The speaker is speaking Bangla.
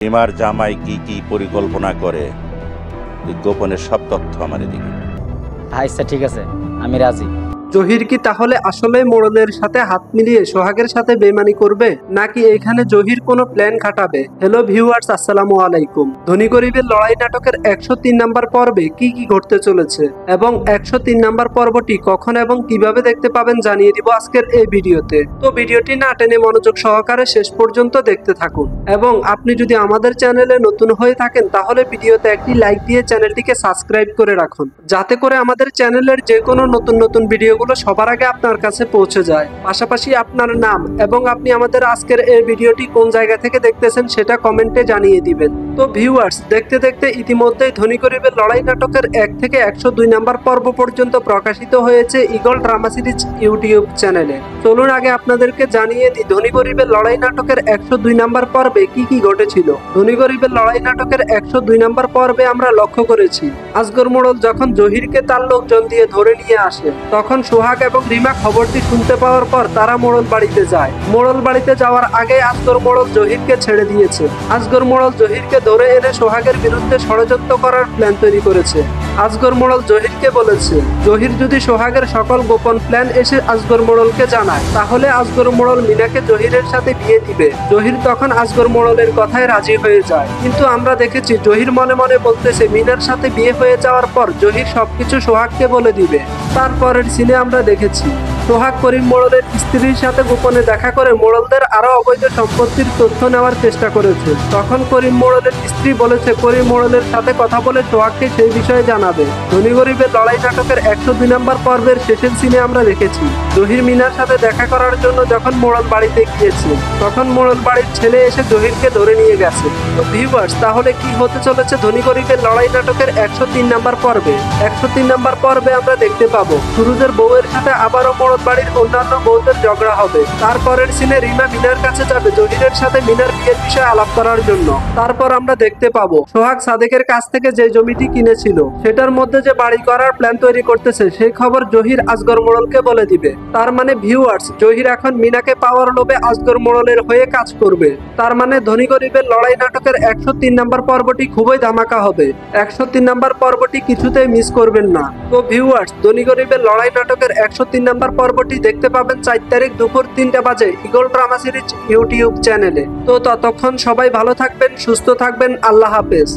রিমার জামাই কি কি পরিকল্পনা করে গোপনের সব তথ্য আমার এদিকে। আচ্ছা ঠিক আছে, আমি রাজি। জহির কি তাহলে আসলে মোড়লের সাথে হাত মিলিয়ে সোহাগের সাথে বেইমানি করবে, নাকি এখানে জহির কোনো প্ল্যান খাটাবে? হ্যালো ভিউয়ার্স, আসসালামু আলাইকুম। ধনী গরিবের লড়াই নাটকের 103 নাম্বার পর্বে কি কি ঘটতে চলেছে এবং 103 নাম্বার পর্বটি কখন এবং কিভাবে দেখতে পাবেন জানিয়ে দিব আজকের এই ভিডিওতে। তো ভিডিওটি না টেনে মনোযোগ সহকারে শেষ পর্যন্ত দেখতে থাকুন এবং আপনি যদি আমাদের চ্যানেলে নতুন হয়ে থাকেন তাহলে ভিডিওতে একটি লাইক দিয়ে চ্যানেলটিকে সাবস্ক্রাইব করে রাখুন, যাতে করে আমাদের চ্যানেলের যে কোনো নতুন ভিডিওগুলো সবার আগে আপনার কাছে পৌঁছে যায়। পাশাপাশি আপনার নাম এবং আপনি আমাদের আজকের এই ভিডিওটি কোন জায়গা থেকে দেখতেছেন সেটা কমেন্টে জানিয়ে দিবেন। তো ভিউয়ার্স, দেখতে দেখতে ইতিমধ্যেই ধনী গরিবের লড়াই নাটকের 1 থেকে 102 নাম্বার পর্ব পর্যন্ত প্রকাশিত হয়েছে ঈগল ড্রামা সিরিজ ইউটিউব চ্যানেলে। চলুন আগে আপনাদেরকে জানিয়ে দিই ধনী গরিবের লড়াই নাটকের 102 নাম্বার পর্বে কি কি ঘটেছিল। ধনী গরিবের লড়াই নাটকের 102 নাম্বার পর্বে আমরা লক্ষ্য করেছি আসগর মোড়ল যখন জহিরকে তার লোকজন দিয়ে ধরে নিয়ে আসে, তখন সোহাগ এবং রিমা খবরটি শুনতে পাওয়ার পর তারা মোড়ল বাড়িতে যায়। মোড়ল বাড়িতে যাওয়ার আগে আসগর মোড়ল জহিরকে ছেড়ে দিয়েছে। আসগর মোড়ল জহিরকে ধরে এনে সোহাগের বিরুদ্ধে ষড়যন্ত্র করার প্ল্যান তৈরি করেছে। আসগর মোড়ল জহিরকে বলেছে জহির যদি সোহাগের সকল গোপন প্ল্যান এসে আসগর মোড়লকে জানায়, তাহলে আসগর মোড়ল মিনাকে জহিরের সাথে বিয়ে দিবে। জহির তখন আসগর মোড়লের কথায় রাজি হয়ে যায়, কিন্তু আমরা দেখেছি জহির মনে মনে বলতেছে মিনার সাথে বিয়ে হয়ে যাওয়ার পর জহির সবকিছু সোহাগকে বলে দিবে। তারপরের সিনে আমরা দেখেছি সোহাগ করিম মোড়লের স্ত্রীর সাথে গোপনে দেখা করে মোড়লদের আরো অবৈধ সম্পত্তির তথ্য নেওয়ার চেষ্টা করেছে। তখন করিম মোড়লের স্ত্রী বলেছে করিম মোড়লের সাথে কথা বলে সোহাগকে সেই বিষয়ে জানাবে। ধনী গরিবের লড়াই নাটকের 102 নাম্বার পর্বের শেষের সিনে আমরা দেখেছি জহির মিনার সাথে দেখা করার জন্য যখন মোড়ল বাড়িতে গিয়েছে, তখন মোড়ল বাড়ির ছেলে এসে জহিরকে ধরে নিয়ে গেছে। তো ভিউয়ার্স, তাহলে কি হতে চলেছে ধনী গরিবের লড়াই নাটকের 103 নাম্বার পর্বে? 103 নাম্বার পর্বে আমরা দেখতে পাবো সুরুজের বউয়ের সাথে আবারও মোড়ল বাড়ির অন্যান্য বউদের ঝগড়া হবে। তারপরের সিনে রিমা মিনার কাছে যাবে জহিরের সাথে মিনার বিয়ের বিষয়ে আলাপ করার জন্য। তারপর আমরা দেখতে পাবো সোহাগ সাদেকের কাছ থেকে যে জমিটি কিনেছিল সেটার মধ্যে যে বাড়ি করার প্ল্যান তৈরি করতেছে সেই খবর জহির আসগর মোড়লকে বলে দিবে। তার মানে ভিউয়ার্স, জহির এখন মিনাকে পাওয়ার লোভে আসগর মোড়লের হয়ে কাজ করবে। তার মানে ধনী গরিবের লড়াই নাটকের 103 নাম্বার পর্বটি খুবই ধামাকা হবে। 103 নাম্বার পর্বটি কিছুতেই মিস করবেন না। তো ভিউয়ার্স, ধনী গরিবের লড়াই নাটকের 103 নাম্বার পর্বটি দেখতে পাবেন 4 তারিখ দুপুর 3টা বাজে ঈগল ড্রামা সিরিজ ইউটিউব চ্যানেলে। তো ততক্ষণ সবাই ভালো থাকবেন, সুস্থ থাকবেন, আল্লাহ হাফেজ।